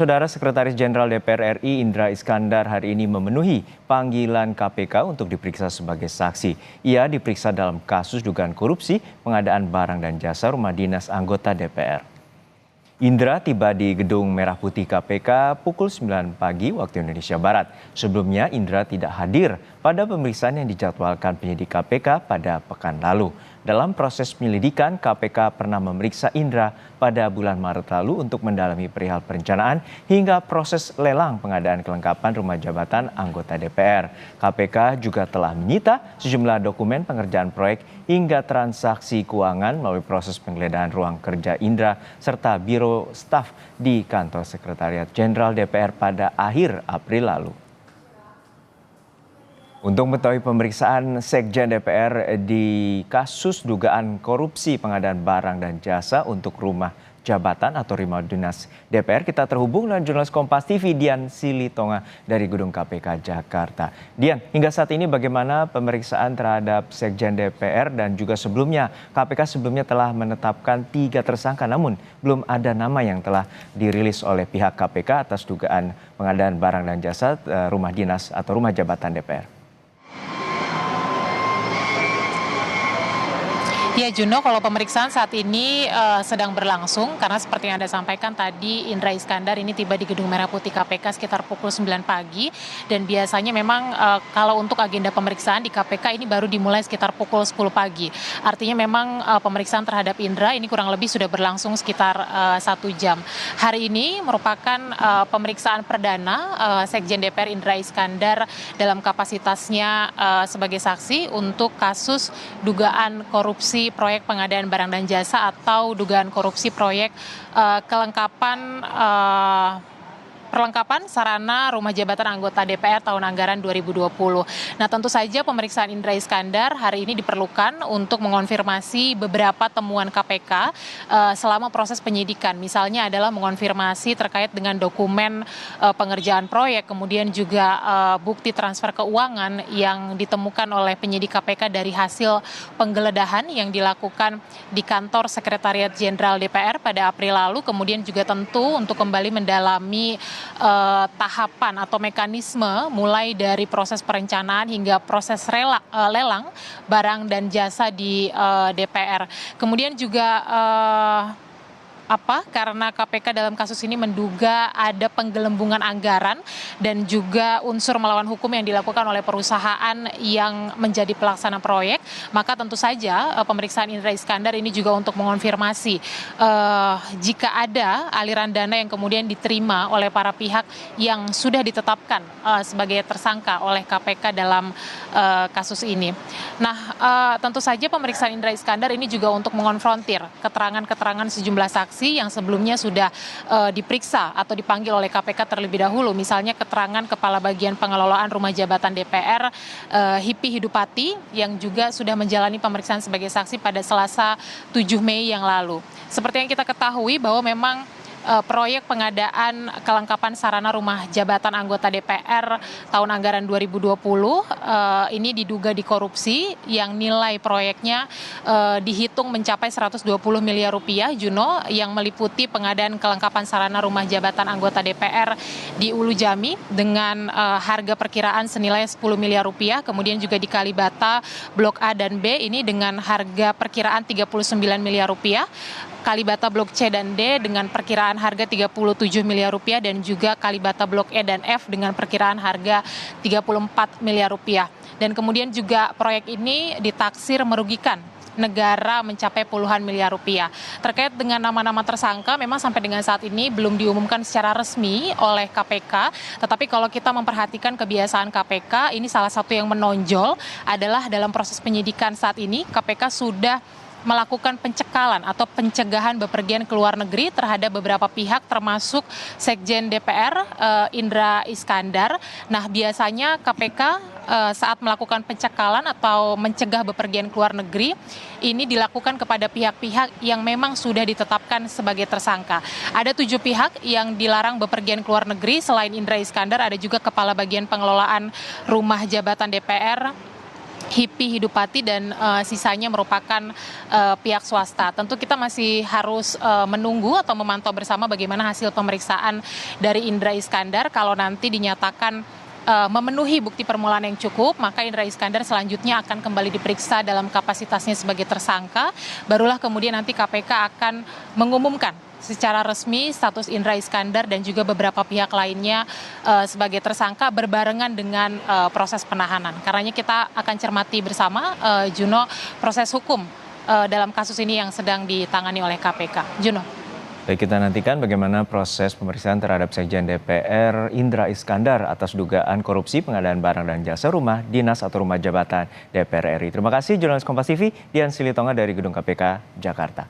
Saudara Sekretaris Jenderal DPR RI Indra Iskandar hari ini memenuhi panggilan KPK untuk diperiksa sebagai saksi. Ia diperiksa dalam kasus dugaan korupsi pengadaan barang dan jasa rumah dinas anggota DPR. Indra tiba di Gedung Merah Putih KPK pukul 9 pagi waktu Indonesia Barat. Sebelumnya Indra tidak hadir pada pemeriksaan yang dijadwalkan penyidik KPK pada pekan lalu. Dalam proses penyelidikan, KPK pernah memeriksa Indra pada bulan Maret lalu untuk mendalami perihal perencanaan hingga proses lelang pengadaan kelengkapan rumah jabatan anggota DPR. KPK juga telah menyita sejumlah dokumen pengerjaan proyek hingga transaksi keuangan melalui proses penggeledahan ruang kerja Indra serta biro staf di kantor Sekretariat Jenderal DPR pada akhir April lalu. Untuk mengetahui pemeriksaan Sekjen DPR di kasus dugaan korupsi pengadaan barang dan jasa untuk rumah jabatan atau rumah dinas DPR, kita terhubung dengan jurnalis Kompas TV Dian Silitonga dari Gedung KPK Jakarta. Dian, hingga saat ini bagaimana pemeriksaan terhadap Sekjen DPR dan juga sebelumnya KPK sebelumnya telah menetapkan 3 tersangka namun belum ada nama yang telah dirilis oleh pihak KPK atas dugaan pengadaan barang dan jasa rumah dinas atau rumah jabatan DPR. Ya Juno, kalau pemeriksaan saat ini sedang berlangsung karena seperti yang Anda sampaikan tadi Indra Iskandar ini tiba di Gedung Merah Putih KPK sekitar pukul 9 pagi dan biasanya memang kalau untuk agenda pemeriksaan di KPK ini baru dimulai sekitar pukul 10 pagi. Artinya memang pemeriksaan terhadap Indra ini kurang lebih sudah berlangsung sekitar 1 jam. Hari ini merupakan pemeriksaan perdana Sekjen DPR Indra Iskandar dalam kapasitasnya sebagai saksi untuk kasus dugaan korupsi proyek pengadaan barang dan jasa atau dugaan korupsi proyek perlengkapan sarana rumah jabatan anggota DPR tahun anggaran 2020. Nah, tentu saja pemeriksaan Indra Iskandar hari ini diperlukan untuk mengonfirmasi beberapa temuan KPK selama proses penyidikan. Misalnya adalah mengonfirmasi terkait dengan dokumen pengerjaan proyek, kemudian juga bukti transfer keuangan yang ditemukan oleh penyidik KPK dari hasil penggeledahan yang dilakukan di kantor Sekretariat Jenderal DPR pada April lalu. Kemudian juga tentu untuk kembali mendalami tahapan atau mekanisme mulai dari proses perencanaan hingga proses lelang barang dan jasa di DPR. Kemudian juga karena KPK dalam kasus ini menduga ada penggelembungan anggaran dan juga unsur melawan hukum yang dilakukan oleh perusahaan yang menjadi pelaksana proyek, maka tentu saja pemeriksaan Indra Iskandar ini juga untuk mengonfirmasi jika ada aliran dana yang kemudian diterima oleh para pihak yang sudah ditetapkan sebagai tersangka oleh KPK dalam kasus ini. Nah, tentu saja pemeriksaan Indra Iskandar ini juga untuk mengonfrontir keterangan-keterangan sejumlah saksi yang sebelumnya sudah diperiksa atau dipanggil oleh KPK terlebih dahulu. Misalnya keterangan Kepala Bagian Pengelolaan Rumah Jabatan DPR, Hipi Hidupati, yang juga sudah menjalani pemeriksaan sebagai saksi pada Selasa 7 Mei yang lalu. Seperti yang kita ketahui bahwa memang proyek pengadaan kelengkapan sarana rumah jabatan anggota DPR tahun anggaran 2020 ini diduga dikorupsi yang nilai proyeknya dihitung mencapai 120 miliar rupiah, Juno, yang meliputi pengadaan kelengkapan sarana rumah jabatan anggota DPR di Ulu Jami dengan harga perkiraan senilai 10 miliar rupiah, kemudian juga di Kalibata Blok A dan B ini dengan harga perkiraan 39 miliar rupiah. Kalibata Blok C dan D dengan perkiraan harga 37 miliar rupiah dan juga Kalibata Blok E dan F dengan perkiraan harga 34 miliar rupiah. Dan kemudian juga proyek ini ditaksir merugikan negara mencapai puluhan miliar rupiah. Terkait dengan nama-nama tersangka, memang sampai dengan saat ini belum diumumkan secara resmi oleh KPK, tetapi kalau kita memperhatikan kebiasaan KPK, ini salah satu yang menonjol adalah dalam proses penyidikan saat ini, KPK sudah melakukan pencekalan atau pencegahan bepergian ke luar negeri terhadap beberapa pihak termasuk Sekjen DPR Indra Iskandar. Nah, biasanya KPK saat melakukan pencekalan atau mencegah bepergian ke luar negeri ini dilakukan kepada pihak-pihak yang memang sudah ditetapkan sebagai tersangka. Ada 7 pihak yang dilarang bepergian ke luar negeri. Selain Indra Iskandar, ada juga Kepala Bagian Pengelolaan Rumah Jabatan DPR HIPI Hidupati dan sisanya merupakan pihak swasta. Tentu kita masih harus menunggu atau memantau bersama bagaimana hasil pemeriksaan dari Indra Iskandar. Kalau nanti dinyatakan memenuhi bukti permulaan yang cukup, maka Indra Iskandar selanjutnya akan kembali diperiksa dalam kapasitasnya sebagai tersangka. Barulah kemudian nanti KPK akan mengumumkan secara resmi status Indra Iskandar dan juga beberapa pihak lainnya sebagai tersangka berbarengan dengan proses penahanan. Karenanya kita akan cermati bersama, Juno, proses hukum dalam kasus ini yang sedang ditangani oleh KPK. Juno. Baik, kita nantikan bagaimana proses pemeriksaan terhadap Sekjen DPR Indra Iskandar atas dugaan korupsi pengadaan barang dan jasa rumah dinas atau rumah jabatan DPR RI. Terima kasih jurnalis Kompas TV Dian Silitonga dari Gedung KPK Jakarta.